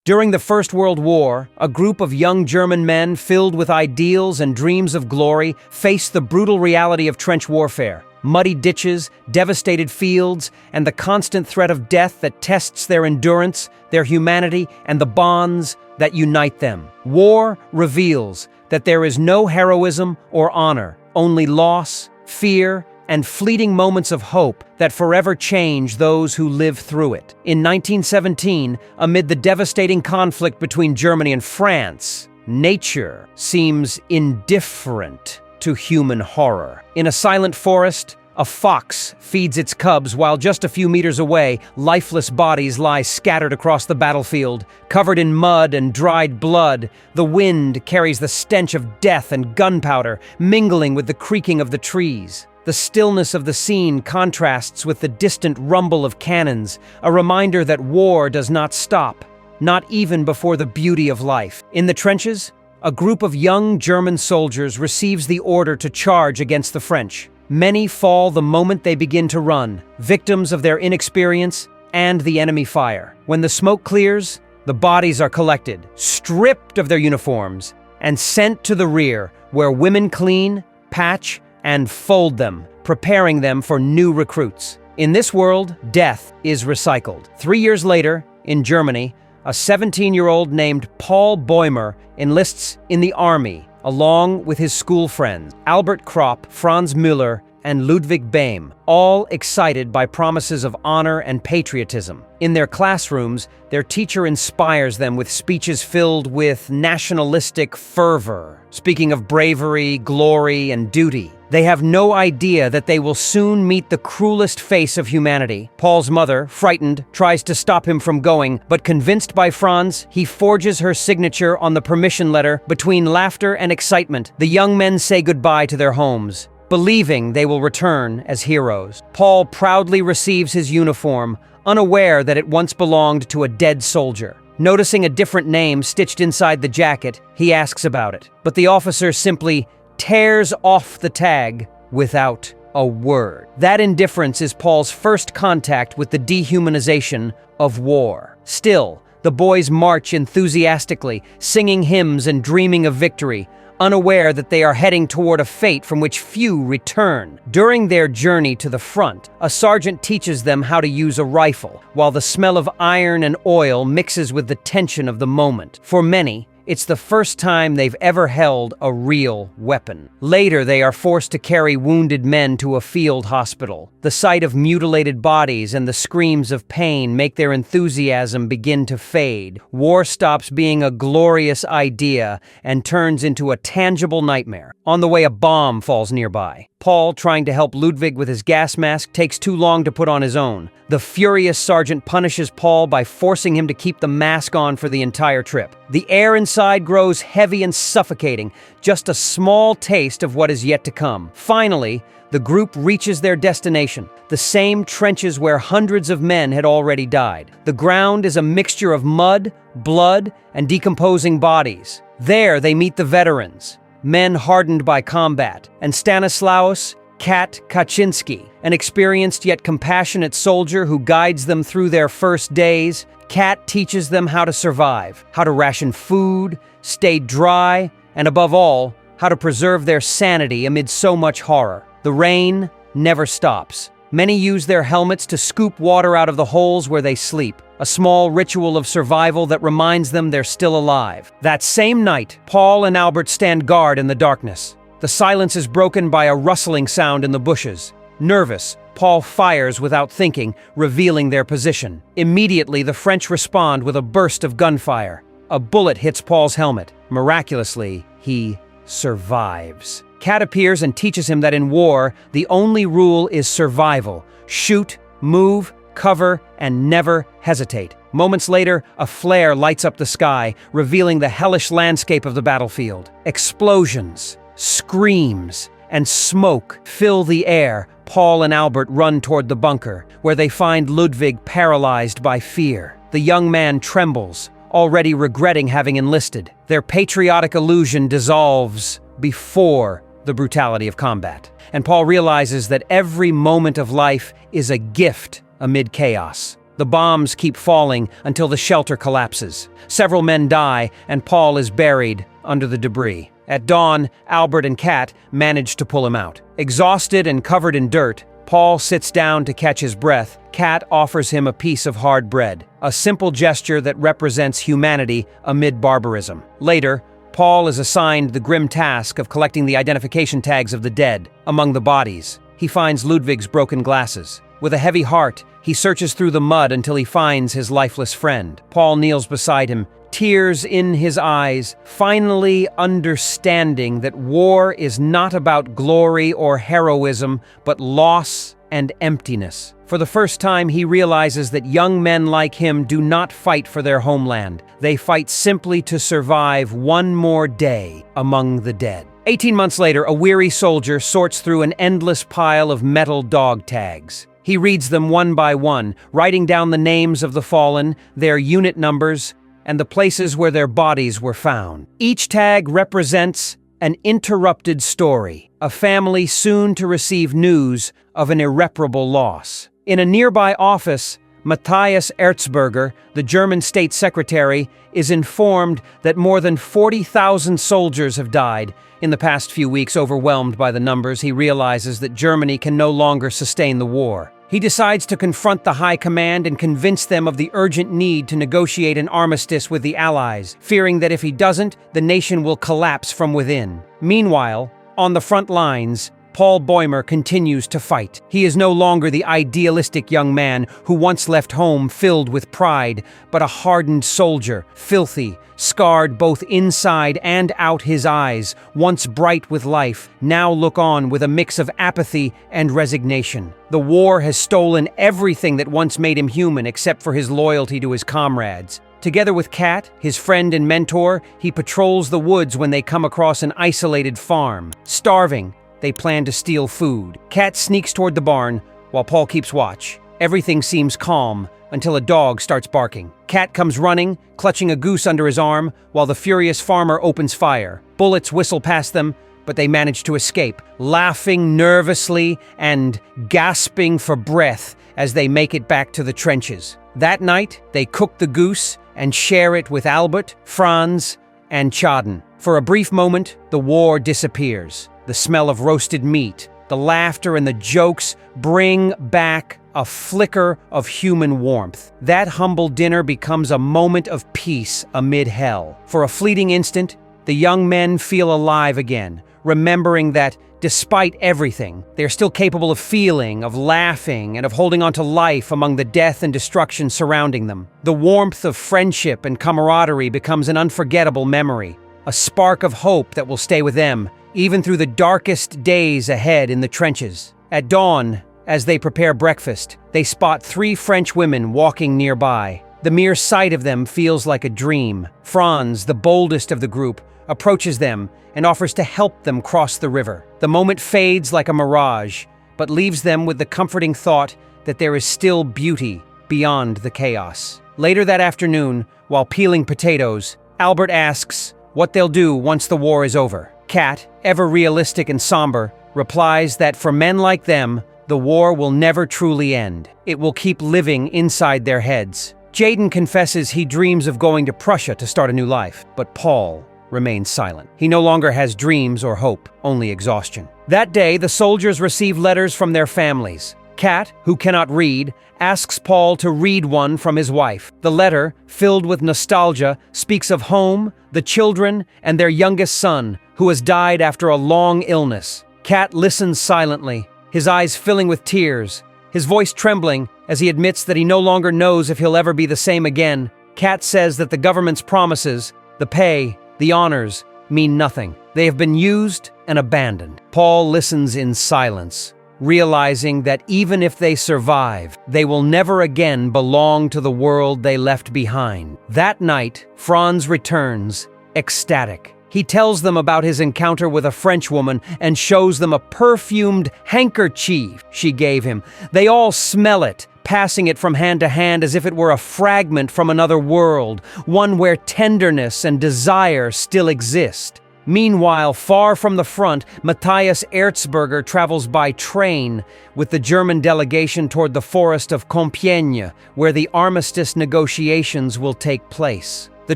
During the First World War, a group of young German men filled with ideals and dreams of glory faced the brutal reality of trench warfare. Muddy ditches, devastated fields, and the constant threat of death that tests their endurance, their humanity, and the bonds that unite them. War reveals that there is no heroism or honor, only loss, fear, and fleeting moments of hope that forever change those who live through it. In 1917, amid the devastating conflict between Germany and France, nature seems indifferent to human horror. In a silent forest, a fox feeds its cubs while just a few meters away, lifeless bodies lie scattered across the battlefield. Covered in mud and dried blood, the wind carries the stench of death and gunpowder, mingling with the creaking of the trees. The stillness of the scene contrasts with the distant rumble of cannons, a reminder that war does not stop, not even before the beauty of life. In the trenches, a group of young German soldiers receives the order to charge against the French. Many fall the moment they begin to run, victims of their inexperience and the enemy fire. When the smoke clears, the bodies are collected, stripped of their uniforms, and sent to the rear, where women clean, patch, and fold them, preparing them for new recruits. In this world, death is recycled. 3 years later, in Germany, a 17-year-old named Paul Bäumer enlists in the army, along with his school friends, Albert Kropp, Franz Müller, and Ludwig Behm, all excited by promises of honor and patriotism. In their classrooms, their teacher inspires them with speeches filled with nationalistic fervor, speaking of bravery, glory, and duty. They have no idea that they will soon meet the cruelest face of humanity. Paul's mother, frightened, tries to stop him from going, but convinced by Franz, he forges her signature on the permission letter. Between laughter and excitement, the young men say goodbye to their homes, believing they will return as heroes. Paul proudly receives his uniform, unaware that it once belonged to a dead soldier. Noticing a different name stitched inside the jacket, he asks about it, but the officer simply tears off the tag without a word. That indifference is Paul's first contact with the dehumanization of war. Still, the boys march enthusiastically, singing hymns and dreaming of victory, unaware that they are heading toward a fate from which few return. During their journey to the front, a sergeant teaches them how to use a rifle, while the smell of iron and oil mixes with the tension of the moment. For many, it's the first time they've ever held a real weapon. Later, they are forced to carry wounded men to a field hospital. The sight of mutilated bodies and the screams of pain make their enthusiasm begin to fade. War stops being a glorious idea and turns into a tangible nightmare. On the way, a bomb falls nearby. Paul, trying to help Ludwig with his gas mask, takes too long to put on his own. The furious sergeant punishes Paul by forcing him to keep the mask on for the entire trip. The air inside grows heavy and suffocating, just a small taste of what is yet to come. Finally, the group reaches their destination, the same trenches where hundreds of men had already died. The ground is a mixture of mud, blood, and decomposing bodies. There they meet the veterans, men hardened by combat, and Stanislaus Kat Kaczynski, an experienced yet compassionate soldier who guides them through their first days. Kat teaches them how to survive, how to ration food, stay dry, and above all, how to preserve their sanity amid so much horror. The rain never stops. Many use their helmets to scoop water out of the holes where they sleep, a small ritual of survival that reminds them they're still alive. That same night, Paul and Albert stand guard in the darkness. The silence is broken by a rustling sound in the bushes. Nervous, Paul fires without thinking, revealing their position. Immediately, the French respond with a burst of gunfire. A bullet hits Paul's helmet. Miraculously, he survives. Kat appears and teaches him that in war, the only rule is survival. Shoot, move, cover, and never hesitate. Moments later, a flare lights up the sky, revealing the hellish landscape of the battlefield. Explosions, screams, and smoke fill the air. Paul and Albert run toward the bunker, where they find Ludwig paralyzed by fear. The young man trembles, already regretting having enlisted. Their patriotic illusion dissolves before the brutality of combat. And Paul realizes that every moment of life is a gift amid chaos. The bombs keep falling until the shelter collapses. Several men die, and Paul is buried under the debris. At dawn, Albert and Kat manage to pull him out. Exhausted and covered in dirt, Paul sits down to catch his breath. Kat offers him a piece of hard bread, a simple gesture that represents humanity amid barbarism. Later, Paul is assigned the grim task of collecting the identification tags of the dead. Among the bodies, he finds Ludwig's broken glasses. With a heavy heart, he searches through the mud until he finds his lifeless friend. Paul kneels beside him, tears in his eyes, finally understanding that war is not about glory or heroism, but loss and emptiness. For the first time, he realizes that young men like him do not fight for their homeland. They fight simply to survive one more day among the dead. 18 months later, a weary soldier sorts through an endless pile of metal dog tags. He reads them one by one, writing down the names of the fallen, their unit numbers, and the places where their bodies were found. Each tag represents an interrupted story, a family soon to receive news of an irreparable loss. In a nearby office, Matthias Erzberger, the German state secretary, is informed that more than 40,000 soldiers have died. In the past few weeks, overwhelmed by the numbers, he realizes that Germany can no longer sustain the war. He decides to confront the High Command and convince them of the urgent need to negotiate an armistice with the Allies, fearing that if he doesn't, the nation will collapse from within. Meanwhile, on the front lines, Paul Boehmer continues to fight. He is no longer the idealistic young man who once left home filled with pride, but a hardened soldier, filthy, scarred both inside and out. His eyes, once bright with life, now look on with a mix of apathy and resignation. The war has stolen everything that once made him human except for his loyalty to his comrades. Together with Kat, his friend and mentor, he patrols the woods when they come across an isolated farm. Starving, they plan to steal food. Kat sneaks toward the barn while Paul keeps watch. Everything seems calm until a dog starts barking. Kat comes running, clutching a goose under his arm, while the furious farmer opens fire. Bullets whistle past them, but they manage to escape, laughing nervously and gasping for breath as they make it back to the trenches. That night, they cook the goose and share it with Albert, Franz, and Chaden. For a brief moment, the war disappears. The smell of roasted meat, the laughter and the jokes bring back a flicker of human warmth. That humble dinner becomes a moment of peace amid hell. For a fleeting instant, the young men feel alive again, remembering that despite everything, they're still capable of feeling, of laughing, and of holding on to life among the death and destruction surrounding them. The warmth of friendship and camaraderie becomes an unforgettable memory, a spark of hope that will stay with them, even through the darkest days ahead in the trenches. At dawn, as they prepare breakfast, they spot 3 French women walking nearby. The mere sight of them feels like a dream. Franz, the boldest of the group, approaches them and offers to help them cross the river. The moment fades like a mirage, but leaves them with the comforting thought that there is still beauty beyond the chaos. Later that afternoon, while peeling potatoes, Albert asks what they'll do once the war is over. Kat, ever realistic and somber, replies that for men like them, the war will never truly end. It will keep living inside their heads. Jaden confesses he dreams of going to Prussia to start a new life, but Paul remains silent. He no longer has dreams or hope, only exhaustion. That day, the soldiers receive letters from their families. Kat, who cannot read, asks Paul to read one from his wife. The letter, filled with nostalgia, speaks of home, the children, and their youngest son, who has died after a long illness. Kat listens silently, his eyes filling with tears, his voice trembling as he admits that he no longer knows if he'll ever be the same again. Kat says that the government's promises, the pay, the honors, mean nothing. They have been used and abandoned. Paul listens in silence, realizing that even if they survive, they will never again belong to the world they left behind. That night, Franz returns, ecstatic. He tells them about his encounter with a French woman and shows them a perfumed handkerchief she gave him. They all smell it, passing it from hand to hand as if it were a fragment from another world, one where tenderness and desire still exist. Meanwhile, far from the front, Matthias Erzberger travels by train with the German delegation toward the forest of Compiègne, where the armistice negotiations will take place. The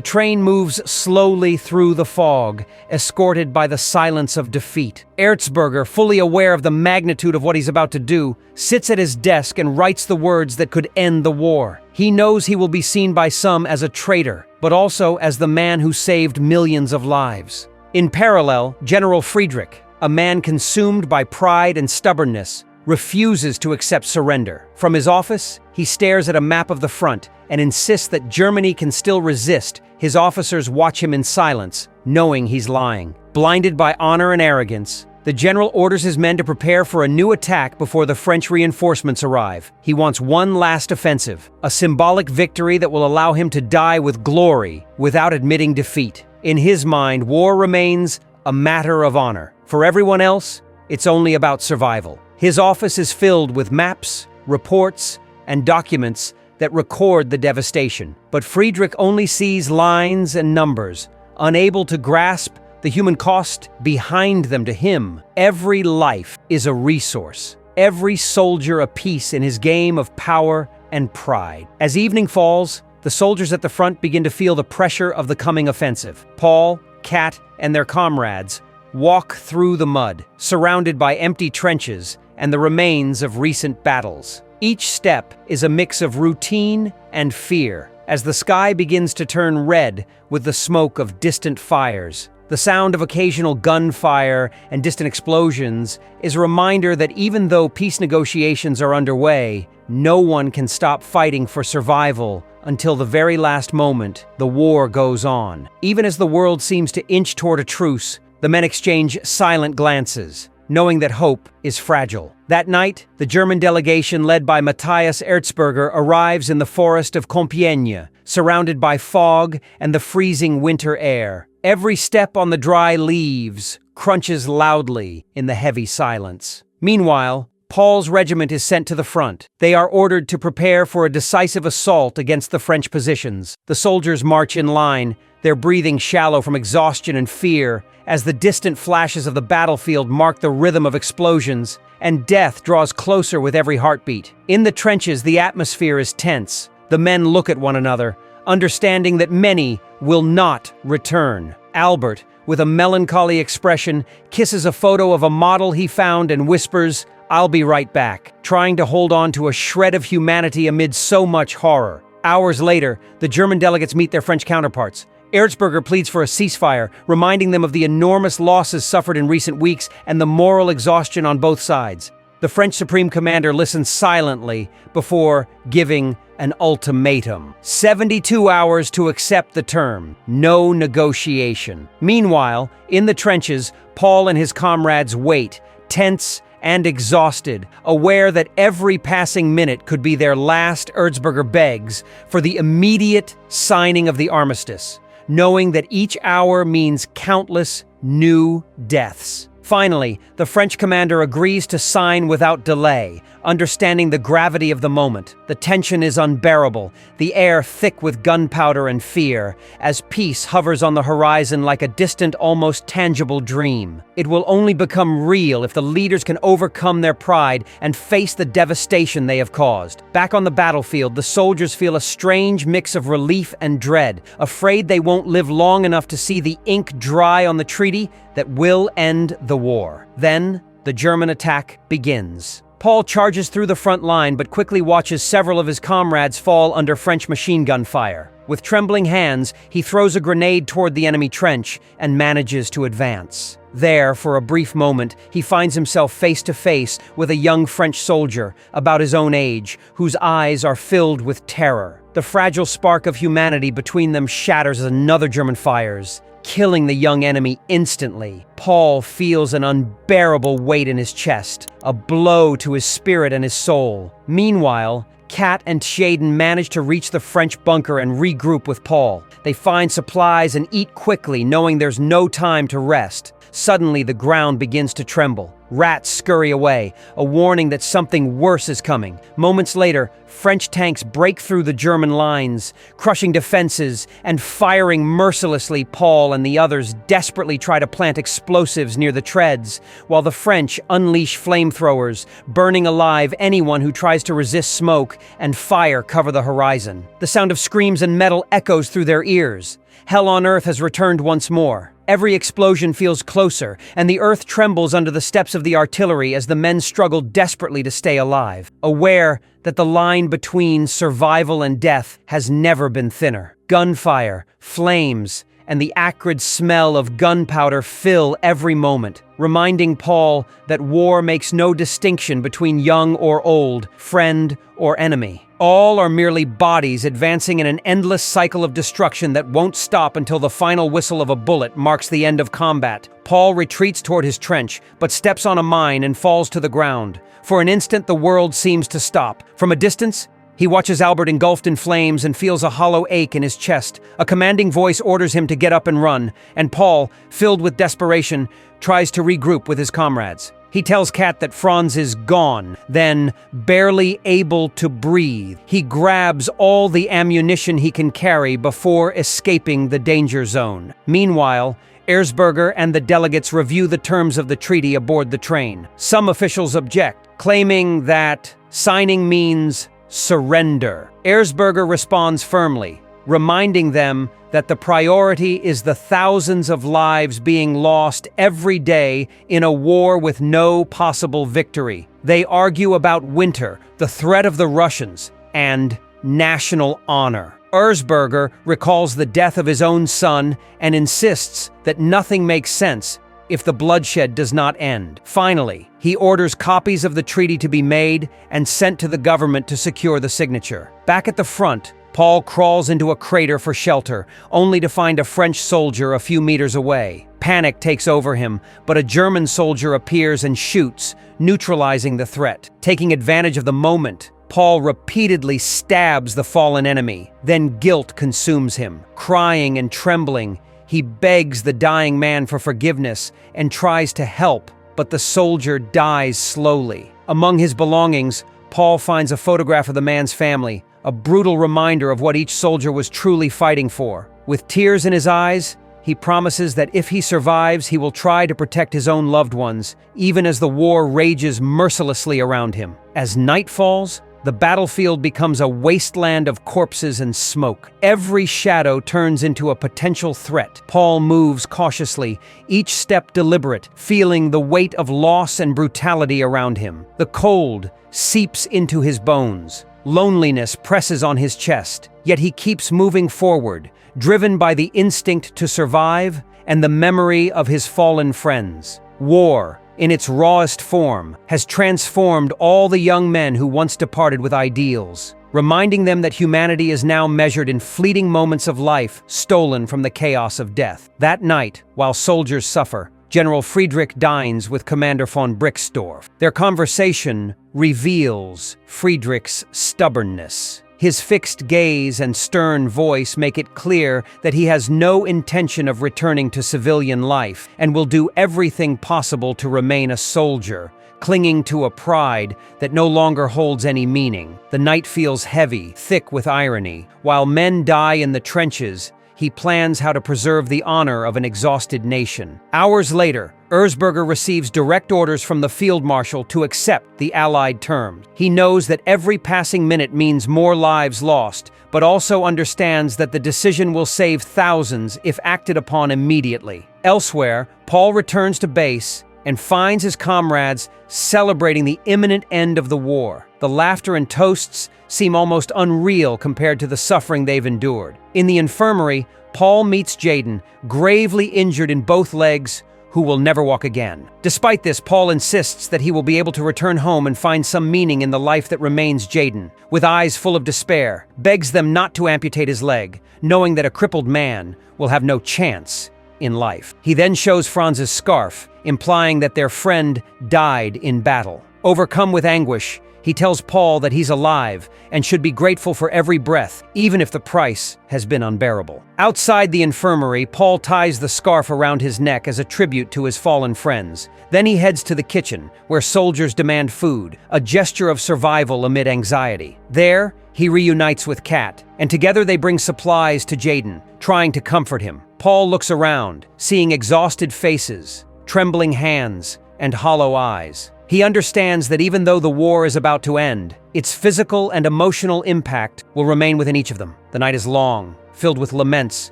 train moves slowly through the fog, escorted by the silence of defeat. Erzberger, fully aware of the magnitude of what he's about to do, sits at his desk and writes the words that could end the war. He knows he will be seen by some as a traitor, but also as the man who saved millions of lives. In parallel, General Friedrich, a man consumed by pride and stubbornness, refuses to accept surrender. From his office, he stares at a map of the front and insists that Germany can still resist. His officers watch him in silence, knowing he's lying. Blinded by honor and arrogance, the general orders his men to prepare for a new attack before the French reinforcements arrive. He wants one last offensive, a symbolic victory that will allow him to die with glory without admitting defeat. In his mind, war remains a matter of honor. For everyone else, it's only about survival. His office is filled with maps, reports, and documents that record the devastation. But Friedrich only sees lines and numbers, unable to grasp the human cost behind them. To him, every life is a resource, every soldier a piece in his game of power and pride. As evening falls, the soldiers at the front begin to feel the pressure of the coming offensive. Paul, Kat, and their comrades walk through the mud, surrounded by empty trenches and the remains of recent battles. Each step is a mix of routine and fear, as the sky begins to turn red with the smoke of distant fires. The sound of occasional gunfire and distant explosions is a reminder that even though peace negotiations are underway, no one can stop fighting for survival until the very last moment. The war goes on. Even as the world seems to inch toward a truce, the men exchange silent glances, knowing that hope is fragile. That night, the German delegation led by Matthias Erzberger arrives in the forest of Compiègne, surrounded by fog and the freezing winter air. Every step on the dry leaves crunches loudly in the heavy silence. Meanwhile, Paul's regiment is sent to the front. They are ordered to prepare for a decisive assault against the French positions. The soldiers march in line, their breathing shallow from exhaustion and fear, as the distant flashes of the battlefield mark the rhythm of explosions, and death draws closer with every heartbeat. In the trenches, the atmosphere is tense. The men look at one another, understanding that many will not return. Albert, with a melancholy expression, kisses a photo of a model he found and whispers, "I'll be right back," trying to hold on to a shred of humanity amid so much horror. Hours later, the German delegates meet their French counterparts. Erzberger pleads for a ceasefire, reminding them of the enormous losses suffered in recent weeks and the moral exhaustion on both sides. The French Supreme Commander listens silently before giving an ultimatum. 72 hours to accept the term. No negotiation. Meanwhile, in the trenches, Paul and his comrades wait, tense and exhausted, aware that every passing minute could be their last. Erzberger begs for the immediate signing of the armistice, knowing that each hour means countless new deaths. Finally, the French commander agrees to sign without delay, understanding the gravity of the moment. The tension is unbearable, the air thick with gunpowder and fear, as peace hovers on the horizon like a distant, almost tangible dream. It will only become real if the leaders can overcome their pride and face the devastation they have caused. Back on the battlefield, the soldiers feel a strange mix of relief and dread, afraid they won't live long enough to see the ink dry on the treaty that will end the war. Then, the German attack begins. Paul charges through the front line but quickly watches several of his comrades fall under French machine gun fire. With trembling hands, he throws a grenade toward the enemy trench and manages to advance. There, for a brief moment, he finds himself face to face with a young French soldier, about his own age, whose eyes are filled with terror. The fragile spark of humanity between them shatters as another German fires, killing the young enemy instantly. Paul feels an unbearable weight in his chest, a blow to his spirit and his soul. Meanwhile, Kat and Shaden manage to reach the French bunker and regroup with Paul. They find supplies and eat quickly, knowing there's no time to rest. Suddenly, the ground begins to tremble. Rats scurry away, a warning that something worse is coming. Moments later, French tanks break through the German lines, crushing defenses and firing mercilessly. Paul and the others desperately try to plant explosives near the treads, while the French unleash flamethrowers, burning alive anyone who tries to resist. Smoke and fire cover the horizon. The sound of screams and metal echoes through their ears. Hell on earth has returned once more. Every explosion feels closer, and the earth trembles under the steps of the artillery as the men struggle desperately to stay alive, aware that the line between survival and death has never been thinner. Gunfire, flames, and the acrid smell of gunpowder fill every moment, reminding Paul that war makes no distinction between young or old, friend or enemy. All are merely bodies advancing in an endless cycle of destruction that won't stop until the final whistle of a bullet marks the end of combat. Paul retreats toward his trench, but steps on a mine and falls to the ground. For an instant, the world seems to stop. From a distance, he watches Albert engulfed in flames and feels a hollow ache in his chest. A commanding voice orders him to get up and run, and Paul, filled with desperation, tries to regroup with his comrades. He tells Kat that Franz is gone, then, barely able to breathe, he grabs all the ammunition he can carry before escaping the danger zone. Meanwhile, Erzberger and the delegates review the terms of the treaty aboard the train. Some officials object, claiming that signing means surrender. Erzberger responds firmly, reminding them that the priority is the thousands of lives being lost every day in a war with no possible victory. They argue about winter, the threat of the Russians, and national honor. Erzberger recalls the death of his own son and insists that nothing makes sense if the bloodshed does not end. Finally, he orders copies of the treaty to be made and sent to the government to secure the signature. Back at the front, Paul crawls into a crater for shelter, only to find a French soldier a few meters away. Panic takes over him, but a German soldier appears and shoots, neutralizing the threat. Taking advantage of the moment, Paul repeatedly stabs the fallen enemy. Then guilt consumes him. Crying and trembling, he begs the dying man for forgiveness and tries to help, but the soldier dies slowly. Among his belongings, Paul finds a photograph of the man's family, a brutal reminder of what each soldier was truly fighting for. With tears in his eyes, he promises that if he survives, he will try to protect his own loved ones, even as the war rages mercilessly around him. As night falls, the battlefield becomes a wasteland of corpses and smoke. Every shadow turns into a potential threat. Paul moves cautiously, each step deliberate, feeling the weight of loss and brutality around him. The cold seeps into his bones. Loneliness presses on his chest, yet he keeps moving forward, driven by the instinct to survive and the memory of his fallen friends. War, in its rawest form, has transformed all the young men who once departed with ideals, reminding them that humanity is now measured in fleeting moments of life stolen from the chaos of death. That night, while soldiers suffer, General Friedrich dines with Commander von Brixdorf. Their conversation reveals Friedrich's stubbornness. His fixed gaze and stern voice make it clear that he has no intention of returning to civilian life and will do everything possible to remain a soldier, clinging to a pride that no longer holds any meaning. The night feels heavy, thick with irony. While men die in the trenches, he plans how to preserve the honor of an exhausted nation. Hours later, Erzberger receives direct orders from the field marshal to accept the Allied terms. He knows that every passing minute means more lives lost, but also understands that the decision will save thousands if acted upon immediately. Elsewhere, Paul returns to base and finds his comrades celebrating the imminent end of the war. The laughter and toasts seem almost unreal compared to the suffering they've endured. In the infirmary, Paul meets Jaden, gravely injured in both legs, who will never walk again. Despite this, Paul insists that he will be able to return home and find some meaning in the life that remains. Jaden, with eyes full of despair, begs them not to amputate his leg, knowing that a crippled man will have no chance in life. He then shows Franz's scarf, implying that their friend died in battle. Overcome with anguish, He tells Paul that he's alive and should be grateful for every breath, even if the price has been unbearable. Outside the infirmary, Paul ties the scarf around his neck as a tribute to his fallen friends. Then he heads to the kitchen, where soldiers demand food, a gesture of survival amid anxiety. There, he reunites with Kat, and together they bring supplies to Jaden, trying to comfort him. Paul looks around, seeing exhausted faces, trembling hands, and hollow eyes. He understands that even though the war is about to end, its physical and emotional impact will remain within each of them. The night is long, filled with laments,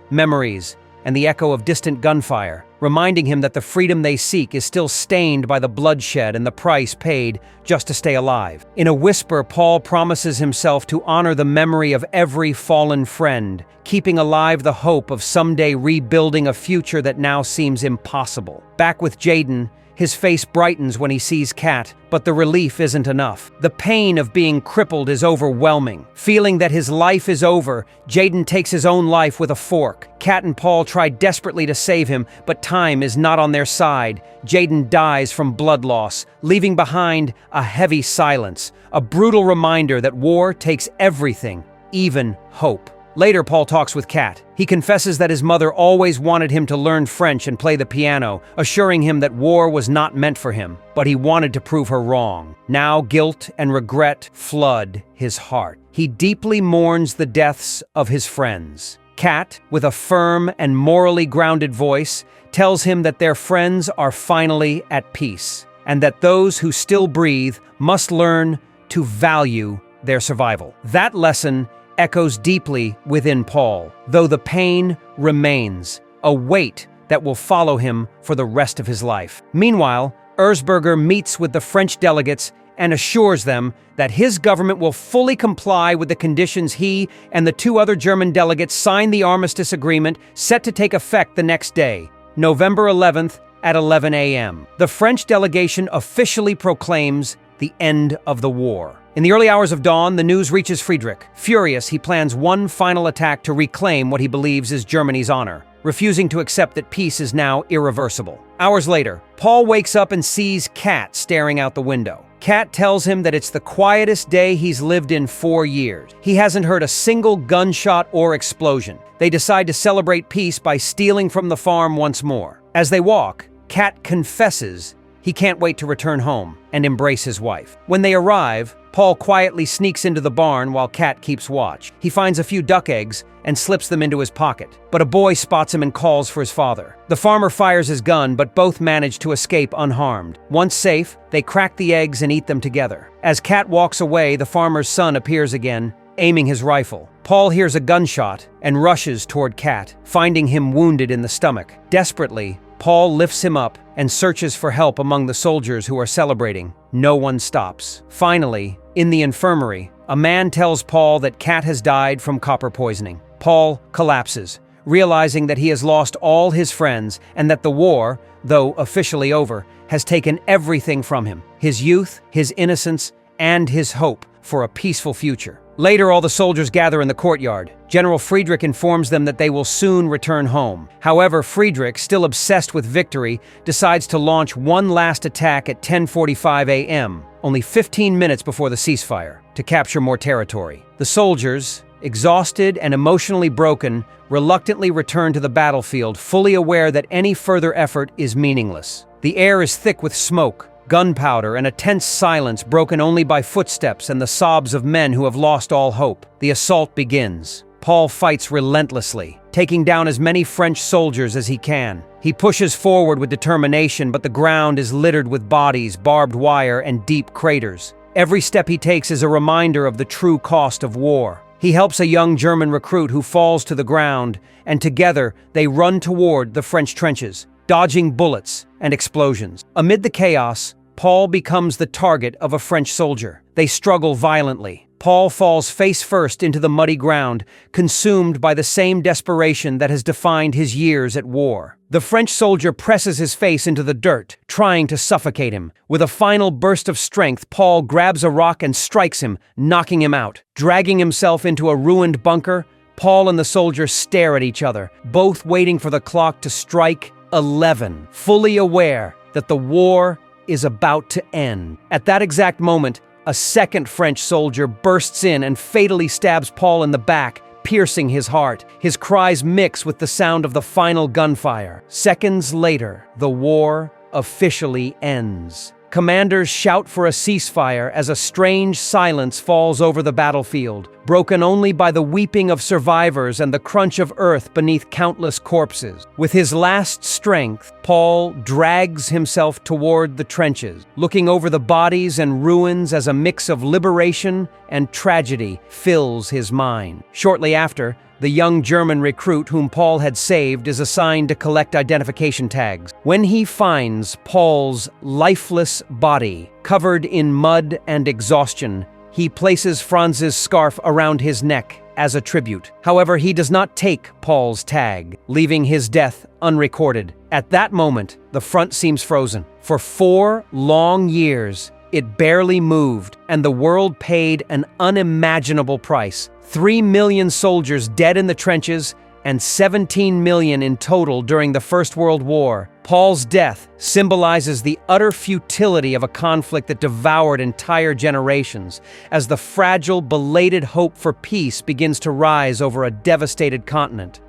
memories, and the echo of distant gunfire, reminding him that the freedom they seek is still stained by the bloodshed and the price paid just to stay alive. In a whisper, Paul promises himself to honor the memory of every fallen friend, keeping alive the hope of someday rebuilding a future that now seems impossible. Back with Jaden, his face brightens when he sees Kat, but the relief isn't enough. The pain of being crippled is overwhelming. Feeling that his life is over, Jaden takes his own life with a fork. Kat and Paul try desperately to save him, but time is not on their side. Jaden dies from blood loss, leaving behind a heavy silence, a brutal reminder that war takes everything, even hope. Later, Paul talks with Kat. He confesses that his mother always wanted him to learn French and play the piano, assuring him that war was not meant for him, but he wanted to prove her wrong. Now guilt and regret flood his heart. He deeply mourns the deaths of his friends. Kat, with a firm and morally grounded voice, tells him that their friends are finally at peace, and that those who still breathe must learn to value their survival. That lesson echoes deeply within Paul, though the pain remains, a weight that will follow him for the rest of his life. Meanwhile, Erzberger meets with the French delegates and assures them that his government will fully comply with the conditions he and the two other German delegates signed the armistice agreement set to take effect the next day, November 11th at 11 a.m. The French delegation officially proclaims the end of the war. In the early hours of dawn, the news reaches Friedrich. Furious, he plans one final attack to reclaim what he believes is Germany's honor, refusing to accept that peace is now irreversible. Hours later, Paul wakes up and sees Kat staring out the window. Kat tells him that it's the quietest day he's lived in 4 years. He hasn't heard a single gunshot or explosion. They decide to celebrate peace by stealing from the farm once more. As they walk, Kat confesses he can't wait to return home and embrace his wife. When they arrive, Paul quietly sneaks into the barn while Kat keeps watch. He finds a few duck eggs and slips them into his pocket, but a boy spots him and calls for his father. The farmer fires his gun, but both manage to escape unharmed. Once safe, they crack the eggs and eat them together. As Kat walks away, the farmer's son appears again, aiming his rifle. Paul hears a gunshot and rushes toward Kat, finding him wounded in the stomach. Desperately, Paul lifts him up and searches for help among the soldiers who are celebrating. No one stops. Finally, in the infirmary, a man tells Paul that Kat has died from copper poisoning. Paul collapses, realizing that he has lost all his friends and that the war, though officially over, has taken everything from him: his youth, his innocence, and his hope for a peaceful future. Later, all the soldiers gather in the courtyard. General Friedrich informs them that they will soon return home. However, Friedrich, still obsessed with victory, decides to launch one last attack at 10:45 a.m., only 15 minutes before the ceasefire, to capture more territory. The soldiers, exhausted and emotionally broken, reluctantly return to the battlefield, fully aware that any further effort is meaningless. The air is thick with smoke, gunpowder, and a tense silence broken only by footsteps and the sobs of men who have lost all hope. The assault begins. Paul fights relentlessly, taking down as many French soldiers as he can. He pushes forward with determination, but the ground is littered with bodies, barbed wire, and deep craters. Every step he takes is a reminder of the true cost of war. He helps a young German recruit who falls to the ground, and together they run toward the French trenches, dodging bullets and explosions. Amid the chaos, Paul becomes the target of a French soldier. They struggle violently. Paul falls face first into the muddy ground, consumed by the same desperation that has defined his years at war. The French soldier presses his face into the dirt, trying to suffocate him. With a final burst of strength, Paul grabs a rock and strikes him, knocking him out. Dragging himself into a ruined bunker, Paul and the soldier stare at each other, both waiting for the clock to strike 11, fully aware that the war is about to end. At that exact moment, A second French soldier bursts in and fatally stabs Paul in the back, piercing his heart. His cries mix with the sound of the final gunfire. Seconds later, the war officially ends. Commanders shout for a ceasefire as a strange silence falls over the battlefield, broken only by the weeping of survivors and the crunch of earth beneath countless corpses. With his last strength, Paul drags himself toward the trenches, looking over the bodies and ruins as a mix of liberation and tragedy fills his mind. Shortly after, the young German recruit whom Paul had saved is assigned to collect identification tags. When he finds Paul's lifeless body, covered in mud and exhaustion, he places Franz's scarf around his neck as a tribute. However, he does not take Paul's tag, leaving his death unrecorded. At that moment, the front seems frozen. For 4 long years, it barely moved, and the world paid an unimaginable price. 3 million soldiers dead in the trenches, and 17 million in total during the First World War. Paul's death symbolizes the utter futility of a conflict that devoured entire generations, as the fragile, belated hope for peace begins to rise over a devastated continent.